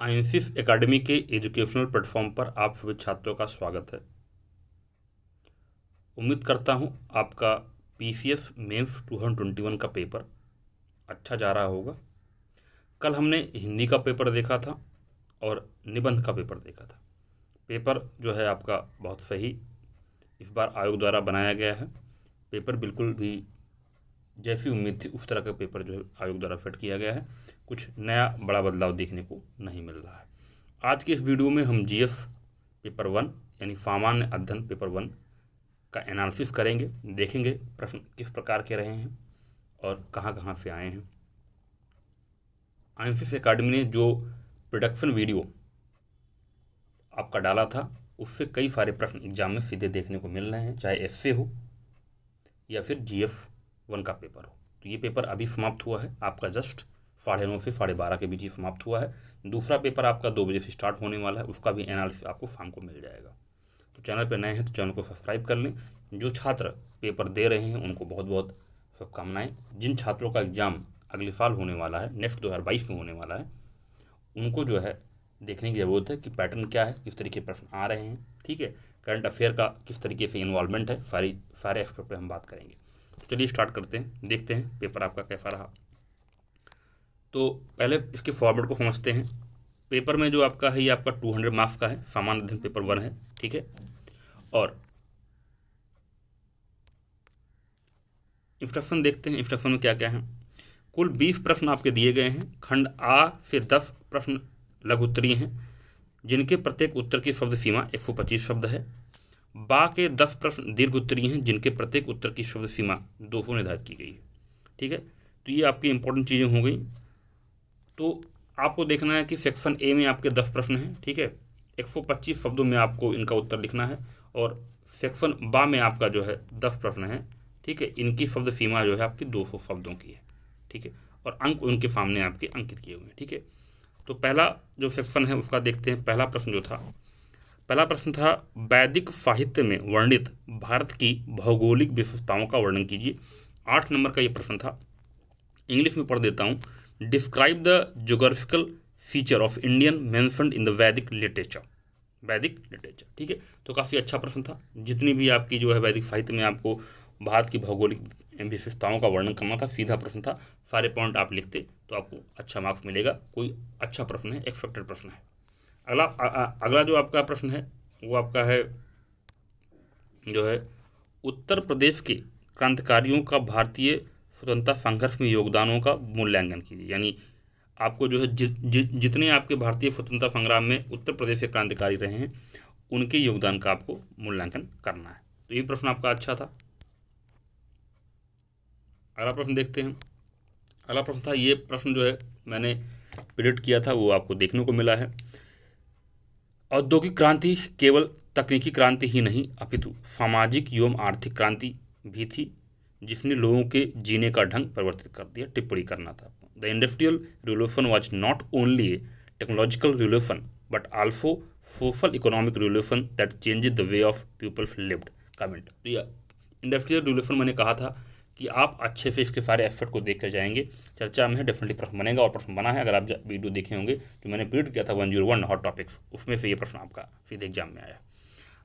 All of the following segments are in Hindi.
आइंसिस एकेडमी के एजुकेशनल प्लेटफॉर्म पर आप सभी छात्रों का स्वागत है। उम्मीद करता हूं आपका पीसीएस मेंस 2021 का पेपर अच्छा जा रहा होगा। कल हमने हिंदी का पेपर देखा था और निबंध का पेपर देखा था। पेपर जो है आपका बहुत सही इस बार आयोग द्वारा बनाया गया है। पेपर बिल्कुल भी जैसी उम्मीद थी उस तरह का पेपर जो है आयोग द्वारा सेट किया गया है। कुछ नया बड़ा बदलाव देखने को नहीं मिल रहा है। आज के इस वीडियो में हम जीएस पेपर 1 यानी सामान्य अध्ययन पेपर 1 का एनालिसिस करेंगे, देखेंगे प्रश्न किस प्रकार के रहे हैं और कहाँ कहाँ से आए हैं। आइंसिस एकेडमी ने जो प्रोडक्शन वीडियो आपका डाला था उससे कई सारे प्रश्न एग्जाम में सीधे देखने को मिल रहे हैं, चाहे एसए हो या फिर जीएस 1 का पेपर हो। तो ये पेपर अभी समाप्त हुआ है आपका, जस्ट 9:30 से 12:30 के बीच ही समाप्त हुआ है। दूसरा पेपर आपका 2 बजे से स्टार्ट होने वाला है, उसका भी एनालिसिस आपको शाम को मिल जाएगा। तो चैनल पर नए हैं तो चैनल को सब्सक्राइब कर लें। जो छात्र पेपर दे रहे हैं उनको बहुत बहुत शुभकामनाएं। जिन छात्रों का एग्ज़ाम अगले साल होने वाला है, नेक्स्ट 2022 में होने वाला है, उनको जो है देखने की ज़रूरत है कि पैटर्न क्या है, किस तरीके प्रश्न आ रहे हैं। ठीक है, करंट अफेयर का किस तरीके से इन्वॉल्वमेंट है, सारे एक्सपेक्ट पे हम बात करेंगे। तो चलिए स्टार्ट करते हैं, देखते हैं पेपर आपका कैसा रहा। तो पहले इसके फॉर्मेट को समझते हैं। पेपर में जो आपका है ये आपका 200 मार्क्स का है, सामान्य अध्ययन पेपर 1 है। ठीक है, और इंस्ट्रक्शन देखते हैं, इंस्ट्रक्शन में क्या क्या है। कुल 20 प्रश्न आपके दिए गए हैं। खंड आ से 10 प्रश्न लघु उत्तरीय हैं जिनके प्रत्येक उत्तर की शब्द सीमा 125 शब्द है। बा के 10 प्रश्न दीर्घ उत्तरीय हैं जिनके प्रत्येक उत्तर की शब्द सीमा 200 निर्धारित की गई है। ठीक है, तो ये आपकी इंपॉर्टेंट चीज़ें हो गई। तो आपको देखना है कि सेक्शन ए में आपके 10 प्रश्न हैं। ठीक है, 125 शब्दों में आपको इनका उत्तर लिखना है। और सेक्शन बा में आपका जो है 10 प्रश्न हैं। ठीक है, इनकी शब्द सीमा जो है आपकी 200 शब्दों की है। ठीक है, और अंक उनके सामने आपके अंकित किए हुए हैं। ठीक है, तो पहला जो सेक्शन है उसका देखते हैं। पहला प्रश्न था वैदिक साहित्य में वर्णित भारत की भौगोलिक विशेषताओं का वर्णन कीजिए। 8 नंबर का ये प्रश्न था। इंग्लिश में पढ़ देता हूँ। Describe the geographical feature of Indian mentioned in the वैदिक लिटरेचर। ठीक है, तो काफ़ी अच्छा प्रश्न था। जितनी भी आपकी जो है वैदिक साहित्य में आपको भारत की भौगोलिक विशेषताओं का वर्णन करना था, सीधा प्रश्न था। सारे पॉइंट आप लिखते तो आपको अच्छा मार्क्स मिलेगा। कोई अच्छा प्रश्न है, एक्सपेक्टेड प्रश्न है। अगला जो आपका प्रश्न है वो आपका है जो है उत्तर प्रदेश के क्रांतिकारियों का भारतीय स्वतंत्रता संघर्ष में योगदानों का मूल्यांकन कीजिए। यानी आपको जो है जितने आपके भारतीय स्वतंत्रता संग्राम में उत्तर प्रदेश के क्रांतिकारी रहे हैं उनके योगदान का आपको मूल्यांकन करना है। तो ये प्रश्न आपका अच्छा था। अगला प्रश्न देखते हैं। अगला प्रश्न था, ये प्रश्न जो है मैंने प्रिडिक्ट किया था वो आपको देखने को मिला है। औद्योगिक क्रांति केवल तकनीकी क्रांति ही नहीं अपितु सामाजिक एवं आर्थिक क्रांति भी थी जिसने लोगों के जीने का ढंग परिवर्तित कर दिया। टिप्पणी करना था आपको। The industrial revolution was not only a technological revolution but also social economic revolution that changes the way of peoples lived. Comment. तो यह इंडस्ट्रियल रिवोल्यूशन मैंने कहा था कि आप अच्छे से इसके सारे एस्पेक्ट को देख कर जाएंगे। चर्चा में है, डेफिनेटली प्रश्न बनेगा और प्रश्न बना है। अगर आप वीडियो देखे होंगे जो मैंने प्रिडिक्ट किया था 101 हॉट टॉपिक्स, उसमें से ये प्रश्न आपका सीधे एग्जाम में आया।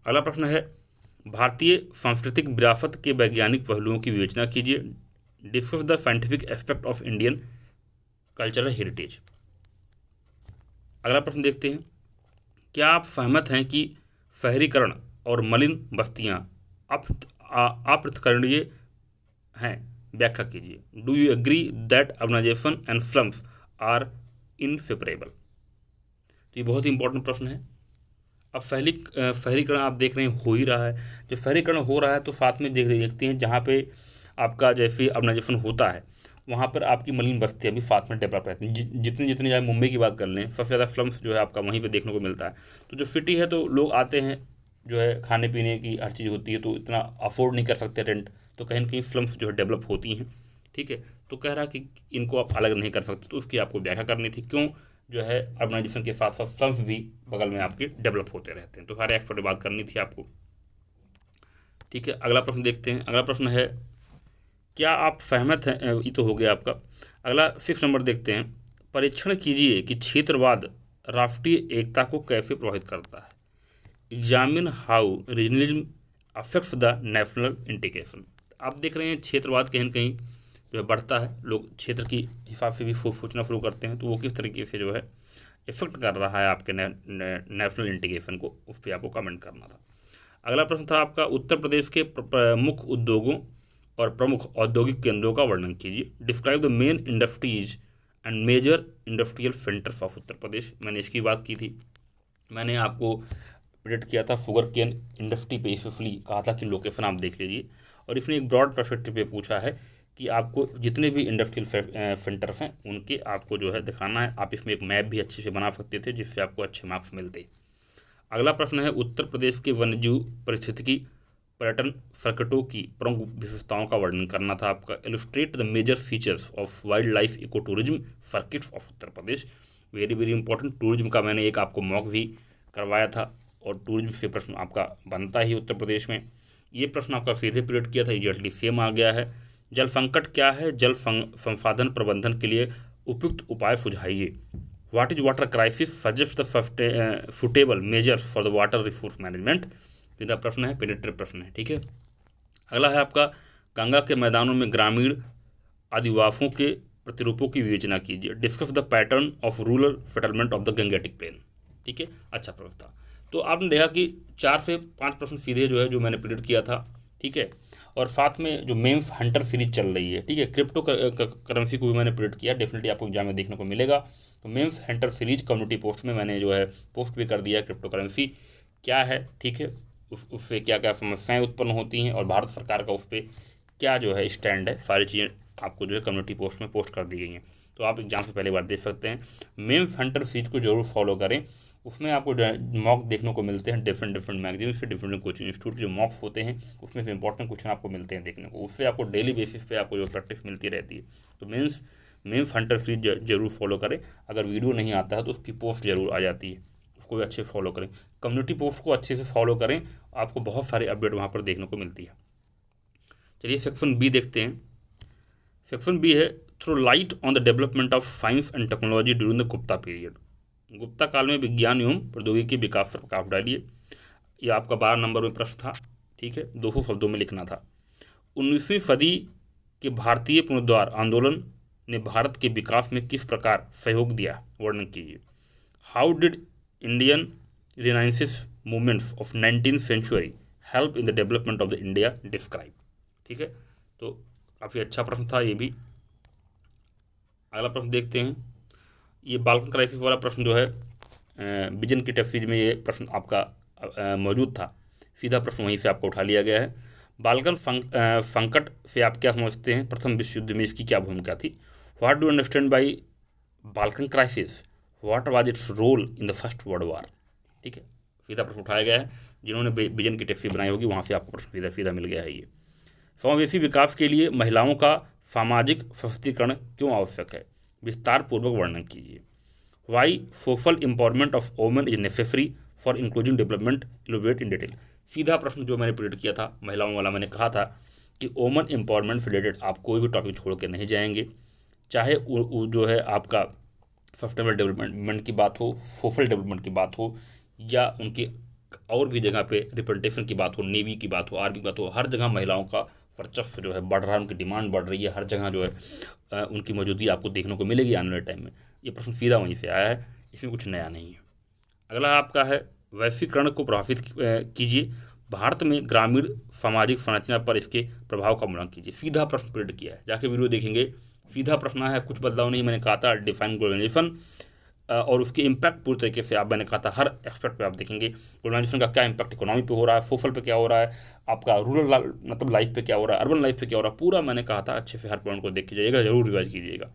अगला प्रश्न है भारतीय सांस्कृतिक विरासत के वैज्ञानिक पहलुओं की विवेचना कीजिए। Discuss the scientific aspect of Indian cultural heritage. अगला प्रश्न देखते हैं। क्या आप सहमत हैं कि शहरीकरण और मलिन बस्तियां अपृथकरणीय हैं? व्याख्या कीजिए। Do you agree that urbanisation and slums are inseparable? तो ये बहुत ही इंपॉर्टेंट प्रश्न है। अब शहरीकरण आप देख रहे हैं हो ही रहा है। जब शहरीकरण हो रहा है तो साथ में देखते हैं जहाँ पे आपका जैसे अर्बनाइजेशन होता है वहाँ पर आपकी मलिन बस्तियाँ भी साथ में डेवलप रहती हैं। जितनी चाहे मुंबई की बात कर लें, सबसे ज़्यादा स्लम्स जो है आपका वहीं पे देखने को मिलता है। तो जो सिटी है तो लोग आते हैं, जो है खाने पीने की हर चीज़ होती है तो इतना अफोर्ड नहीं कर सकते रेंट, तो कहीं ना कहीं स्लम्स जो है डेवलप होती हैं। ठीक है, तो कह रहा कि इनको आप अलग नहीं कर सकते, तो उसकी आपको व्याख्या करनी थी। क्यों जो है अर्बनाइजेशन के साथ साथ स्लम्स भी बगल में आपके डेवलप होते रहते हैं, तो सारे एक्सपर्ट बात करनी थी आपको। ठीक है, अगला प्रश्न देखते हैं। अगला प्रश्न है क्या आप सहमत हैं, ये तो हो गया आपका। अगला 6 नंबर देखते हैं। परीक्षण कीजिए कि क्षेत्रवाद राष्ट्रीय एकता को कैसे प्रभावित करता है? Examine how regionalism affects the national integration. आप देख रहे हैं क्षेत्रवाद कहीं ना कहीं जो है बढ़ता है, लोग क्षेत्र की हिसाब से भी सोचना शुरू करते हैं, तो वो किस तरीके से जो है इफेक्ट कर रहा है आपके नेशनल इंटीग्रेशन को, उस पर आपको कमेंट करना था। अगला प्रश्न था आपका, उत्तर प्रदेश के प्रमुख उद्योगों और प्रमुख औद्योगिक केंद्रों का वर्णन कीजिए। Describe the main industries and major industrial centres of Uttar Pradesh. मैंने इसकी बात की थी, मैंने आपको प्रेडिक्ट किया था शुगर केन इंडस्ट्री पे स्पेशली कहा था कि लोकेशन आप देख लीजिए, और इसने एक ब्रॉड पर्सपेक्टिव पे पूछा है कि आपको जितने भी इंडस्ट्रियल सेंटर्स हैं उनके आपको जो है दिखाना है। आप इसमें एक मैप भी अच्छे से बना सकते थे जिससे आपको अच्छे मार्क्स मिलते। अगला प्रश्न है, उत्तर प्रदेश के वन्यजीव पारिस्थितिकी पर्यटन सर्किटों की प्रमुख विशेषताओं का वर्णन करना था आपका। Illustrate the major features of wildlife eco tourism circuits of Uttar Pradesh. Very very important, tourism का मैंने एक आपको मॉक भी करवाया था और टूरिज्म से प्रश्न आपका बनता ही उत्तर प्रदेश में। ये प्रश्न आपका सीधे पीरियड किया था, एग्जैक्टली सेम आ गया है। जल संकट क्या है? जल संसाधन प्रबंधन के लिए उपयुक्त उपाय सुझाइए। What is water crisis? Suggest the suitable measures for the water resource management. सीधा प्रश्न है, पेनिट्रेटिव प्रश्न है, ठीक है। अगला है आपका, गंगा के मैदानों में ग्रामीण आदिवासियों के प्रतिरूपों की विवेचना कीजिए। Discuss the pattern of rural settlement of the Gangetic plain, ठीक है। अच्छा प्रश्न था। तो आपने देखा कि 4 से 5 प्रश्न सीधे जो है जो मैंने प्रेडिक्ट किया था, ठीक है, और साथ में जो मेम्स हंटर सीरीज चल रही है, ठीक है, क्रिप्टो करेंसी को भी मैंने प्रेडिक्ट किया, डेफिनेटली आपको एग्जाम में देखने को मिलेगा। तो memes hunter series community post में मैंने जो है पोस्ट भी कर दिया है, क्रिप्टो करेंसी क्या है, ठीक है, उससे क्या क्या समस्याएं उत्पन्न होती हैं और भारत सरकार का उस पर क्या जो है स्टैंड है, सारी चीज़ें आपको जो है कम्युनिटी पोस्ट में पोस्ट कर दी गई हैं। तो आप एग्जाम से पहले बार देख सकते हैं। मेम्स हंटर सीरीज को जरूर फॉलो करें, उसमें आपको मॉक देखने को मिलते हैं डिफरेंट मैगजीन से, डिफरेंट कोचिंग इंस्टीट्यूट के जो मॉक्स होते हैं उसमें से इंपॉर्टेंट क्वेश्चन आपको मिलते हैं देखने को, उससे आपको डेली बेसिस पे आपको जो प्रैक्टिस मिलती रहती है। तो मेम्स हंटर सीरीज जरूर फॉलो करें। अगर वीडियो नहीं आता है तो उसकी पोस्ट जरूर आ जाती है, उसको भी अच्छे फॉलो करें। कम्युनिटी पोस्ट को अच्छे से फॉलो करें, आपको बहुत सारे अपडेट वहाँ पर देखने को मिलती है। चलिए सेक्शन बी देखते हैं। सेक्शन बी है, throw light on the development of science and technology during the Gupta period. Gupta काल में विज्ञान एवं प्रौद्योगिकी के विकास पर प्रकाश डालिए। यह आपका 12 नंबर में प्रश्न था, ठीक है, 200 शब्दों में लिखना था। 19वीं सदी के भारतीय पुनरुद्धार आंदोलन ने भारत के विकास में किस प्रकार सहयोग दिया, वर्णन कीजिए। How did Indian renaissance movements of 19th century help in the development of the India, describe, ठीक है। तो काफ़ी अच्छा प्रश्न था ये भी। अगला प्रश्न देखते हैं। ये बाल्कन क्राइसिस वाला प्रश्न जो है विजन की टेस्ट सीरीज में ये प्रश्न आपका मौजूद था, सीधा प्रश्न वहीं से आपको उठा लिया गया है। बाल्कन संकट से आप क्या समझते हैं? प्रथम विश्व युद्ध में इसकी क्या भूमिका थी? What do understand by Balkan crisis? What was its role in the first world war, ठीक है, सीधा प्रश्न उठाया गया है। जिन्होंने विजन की टेस्ट सीरीज बनाई होगी वहाँ से आपको प्रश्न सीधा मिल गया है। ये समावेशी विकास के लिए महिलाओं का सामाजिक सशक्तिकरण क्यों आवश्यक है, विस्तार पूर्वक वर्णन कीजिए। Why social empowerment of women is necessary for inclusive development, elaborate in detail. सीधा प्रश्न जो मैंने प्रेडिक्ट किया था महिलाओं वाला, मैंने कहा था कि वोमेन एम्पावरमेंट से रिलेटेड आप कोई भी टॉपिक छोड़ के नहीं जाएंगे, चाहे जो है आपका सस्टेनेबल डेवलपमेंट की बात हो, सोशल डेवलपमेंट की बात हो, या उनकी और भी जगह पे रिप्रेजेंटेशन की बात हो, नेवी की बात हो, आर्मी की बात हो, हर जगह महिलाओं का वर्चस्व जो है बढ़ रहा है, उनकी डिमांड बढ़ रही है, हर जगह जो है उनकी मौजूदगी आपको देखने को मिलेगी आने वाले टाइम में। ये प्रश्न सीधा वहीं से आया है, इसमें कुछ नया नहीं है। अगला आपका है, वैश्वीकरण को प्रभावित कीजिए। भारत में ग्रामीण सामाजिक संरचना पर इसके प्रभाव का वर्णन कीजिए। सीधा प्रश्न प्रिंट किया है, जाके वीडियो देखेंगे, सीधा प्रश्न है, कुछ बदलाव नहीं। मैंने कहा था डिफाइन ग्लोबलाइजेशन और उसके इम्पैक्ट पूरी तरीके से आप, मैंने कहा था हर एस्पेक्ट पे आप देखेंगे ग्लोबलाइजेशन का क्या इम्पैक्ट इकोनॉमी पे हो रहा है, सोशल पे क्या हो रहा है, आपका रूरल मतलब लाइफ पे क्या हो रहा है, अर्बन लाइफ पे क्या हो रहा है, पूरा मैंने कहा था अच्छे से हर पॉइंट को देख के जाइएगा, जरूर रिवाइज कीजिएगा,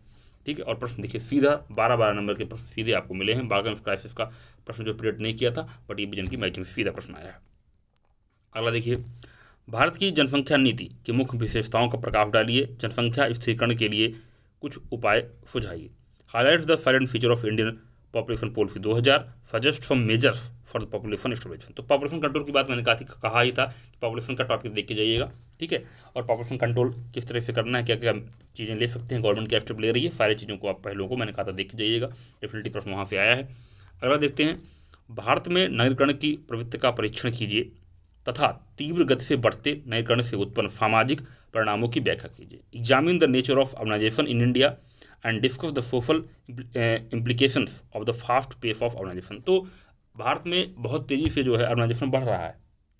ठीक है। और प्रश्न देखिए सीधा 12 नंबर के प्रश्न सीधे आपको मिले हैं। बाल्कन क्राइसिस का प्रश्न जो प्रेडिक्ट नहीं किया था, बट ये विजन की मैचिंग सीधा प्रश्न आया है। अगला देखिए, भारत की जनसंख्या नीति की मुख्य विशेषताओं का प्रकाश डालिए। जनसंख्या स्थिरीकरण के लिए कुछ उपाय सुझाइए। Highlight the silent feature of Indian population policy 2000, suggest some measures for the population stabilization. तो पॉपुलेशन कंट्रोल की बात मैंने कहा ही था कि पॉपुलेशन का टॉपिक देख के जाइएगा, ठीक है। और पॉपुलेशन कंट्रोल किस तरह से करना है, क्या क्या चीज़ें ले सकते हैं, गवर्नमेंट क्या स्टेप ले रही है, सारी चीज़ों को आप पहलों को मैंने कहा था देख के जाइएगा, डेफिनेटली प्रश्न वहाँ से आया है। अगला देखते हैं, भारत में नगरीकरण की प्रवृत्ति का परीक्षण कीजिए तथा तीव्र गति से बढ़ते नगरीकरण से उत्पन्न सामाजिक परिणामों की व्याख्या कीजिए। Examine the nature of urbanisation in India and discuss the social implications of the fast pace of urbanisation. तो भारत में बहुत तेज़ी से जो है अर्बनाइजेशन बढ़ रहा है,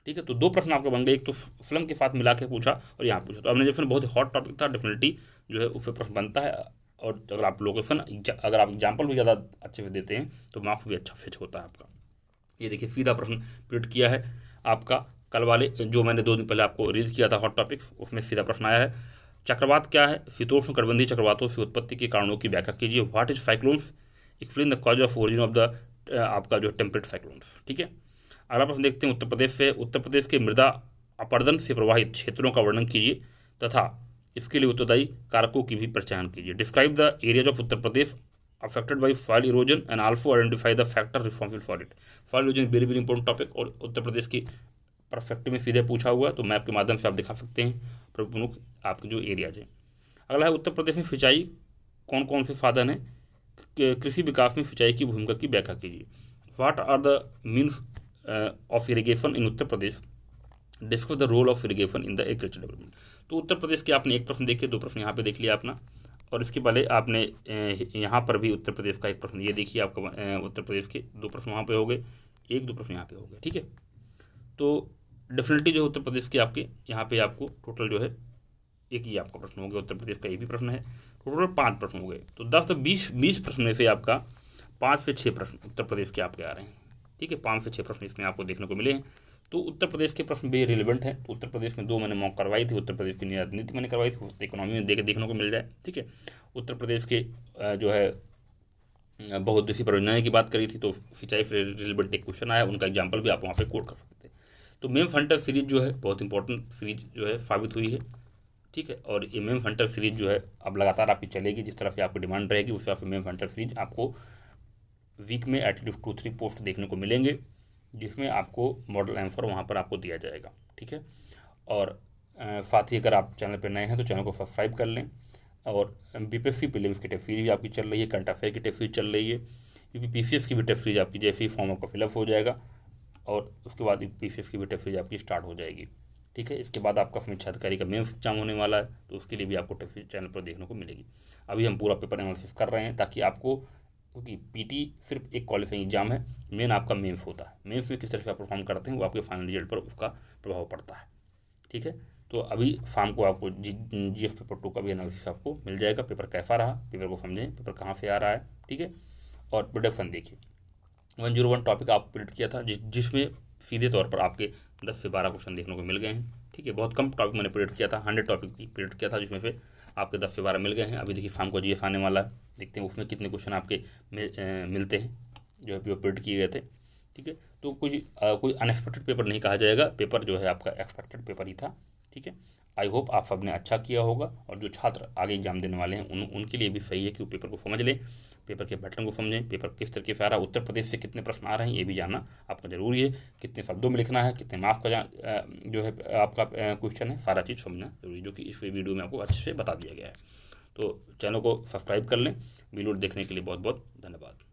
ठीक है। तो दो प्रश्न आपके बन गए, एक तो फिल्म के साथ मिला के पूछा और यहाँ पूछा। तो अर्बनाइजेशन बहुत ही हॉट टॉपिक था, डेफिनेटली जो है उस पर प्रश्न बनता है। और अगर आप लोकेशन, अगर आप एग्जाम्पल भी ज़्यादा अच्छे से देते हैं तो मार्क्स भी अच्छा फिट होता है आपका। ये देखिए सीधा प्रश्न प्रिंट किया है आपका, कल वाले जो मैंने 2 दिन पहले आपको रीड किया था हॉट टॉपिक्स, उसमें सीधा प्रश्न आया है। चक्रवात क्या है? शीतोष्ण कटिबंधीय चक्रवातों से उत्पत्ति के कारणों की व्याख्या कीजिए। What is cyclones? Explain the cause of origin of the आपका जो टेम्परेट साइक्लोन्स, ठीक है। अगला प्रश्न देखते हैं उत्तर प्रदेश से। उत्तर प्रदेश के मृदा अपरदन से प्रभावित क्षेत्रों का वर्णन कीजिए तथा इसके लिए उत्तरदायी कारकों की भी पहचान कीजिए। Describe the areas of Uttar Pradesh affected by soil erosion and also identify the factor responsible for it। soil erosion very very important topic और उत्तर प्रदेश की परफेक्ट में सीधे पूछा हुआ है, तो मैप के माध्यम से आप दिखा सकते हैं प्रमुख आपके जो एरियाज हैं। अगला है उत्तर प्रदेश में सिंचाई कौन कौन से साधन हैं? कृषि विकास में सिंचाई की भूमिका की व्याख्या कीजिए। What are the means of irrigation in Uttar Pradesh? Discuss the role of irrigation in the agriculture development. तो उत्तर प्रदेश के आपने एक प्रश्न देखे, 2 प्रश्न यहाँ पे देख लिया अपना, और इसके पहले आपने यहाँ पर भी उत्तर प्रदेश का एक प्रश्न, ये देखिए आपका उत्तर प्रदेश के 2 प्रश्न वहाँ पे हो गए, 1-2 प्रश्न यहाँ पे हो गए, ठीक है। तो डेफिनेटली जो उत्तर प्रदेश के आपके यहाँ पे आपको टोटल जो है एक ही आपका प्रश्न हो गया, उत्तर प्रदेश का ये भी प्रश्न है। टोटल 5 प्रश्न हो गए, तो 10 से 20 प्रश्न में से आपका 5 से 6 प्रश्न उत्तर प्रदेश के आपके आ रहे हैं, ठीक है। 5 से 6 प्रश्न इसमें आपको देखने को मिले हैं। तो उत्तर प्रदेश के प्रश्न भी रिलेवेंट हैं। तो उत्तर प्रदेश में 2 मैंने मॉक करवाई थी, उत्तर प्रदेश की राजनीति मैंने करवाई थी, इकोनॉमी में देखने को मिल जाए, ठीक है। उत्तर प्रदेश के जो है बहुउद्देशीय परियोजनाएं की बात करी थी, तो सिंचाई से रिलेवेंट एक क्वेश्चन आया, उनका एग्जाम्पल भी आप वहाँ पे कोट कर सकते थे। तो मेम हंटर सीरीज जो है बहुत इंपॉर्टेंट सीरीज जो है साबित हुई है, ठीक है। और ये मेम हंटर सीरीज जो है अब लगातार आपकी चलेगी, जिस तरह से आपकी डिमांड रहेगी उस तरह से मेम हंटर सीरीज आपको वीक में एटलीस्ट 2-3 पोस्ट देखने को मिलेंगे, जिसमें आपको मॉडल आंसर वहाँ पर आपको दिया जाएगा, ठीक है। और साथ ही अगर आप चैनल पर नए हैं तो चैनल को सब्सक्राइब कर लें। और बीपीएससी प्रीलिम्स की टेस्ट सीरीज भी आपकी चल रही है, करंट अफेयर की टेस्ट सीरीज चल रही है, क्योंकि पीसीएस की भी टेस्ट सीरीज आपकी जैसे ही फॉर्म आपका फिलअप हो जाएगा और उसके बाद पीसीएस की भी टेस्ट सीरीज आपकी स्टार्ट हो जाएगी, ठीक है। इसके बाद आपका समीक्षा अधिकारी का मेंस एग्जाम होने वाला है, तो उसके लिए भी आपको टेस्ट सीरीज चैनल पर देखने को मिलेगी। अभी हम पूरा पेपर एनालिसिस कर रहे हैं ताकि आपको, क्योंकि पीटी सिर्फ एक क्वालिफाइंग एग्जाम है, मेन आपका मेंस होता है। मेंस में किस तरह से आप परफॉर्म करते हैं वो आपके फाइनल रिजल्ट पर उसका प्रभाव पड़ता है, ठीक है। तो अभी शाम को आपको जीएस पेपर 2 का भी एनालिसिस आपको मिल जाएगा। पेपर कैसा रहा, पेपर को समझें, पेपर कहाँ से आ रहा है, ठीक है। और प्रोडक्शन देखिए 101 टॉपिक आप प्रिंट किया था, जिसमें सीधे तौर पर आपके 10 से 12 क्वेश्चन देखने को मिल गए हैं, ठीक है। बहुत कम टॉपिक मैंने प्रिंट किया था, 100 टॉपिक की प्रिंट किया था, जिसमें से आपके 10 से 12 मिल गए हैं। अभी देखिए शाम को जीएस आने वाला है, देखते हैं उसमें कितने क्वेश्चन आपके मिलते हैं जो है जो प्रिंट किए गए थे, ठीक है। तो कोई अनएक्सपेक्टेड पेपर नहीं कहा जाएगा, पेपर जो है आपका एक्सपेक्टेड पेपर ही था, ठीक है। आई होप आप सब ने अच्छा किया होगा, और जो छात्र आगे एग्जाम देने वाले हैं उनके लिए भी सही है कि वो पेपर को समझ लें, पेपर के पैटर्न को समझें, पेपर किस तरीके से आ रहा है, उत्तर प्रदेश से कितने प्रश्न आ रहे हैं ये भी जानना आपका जरूरी है, कितने शब्दों में लिखना है, कितने मार्क्स का जो है आपका क्वेश्चन है, सारा चीज़ समझना जरूरी, जो कि इस वीडियो में आपको अच्छे से बता दिया गया है। तो चैनल को सब्सक्राइब कर लें। वीडियो देखने के लिए बहुत बहुत धन्यवाद।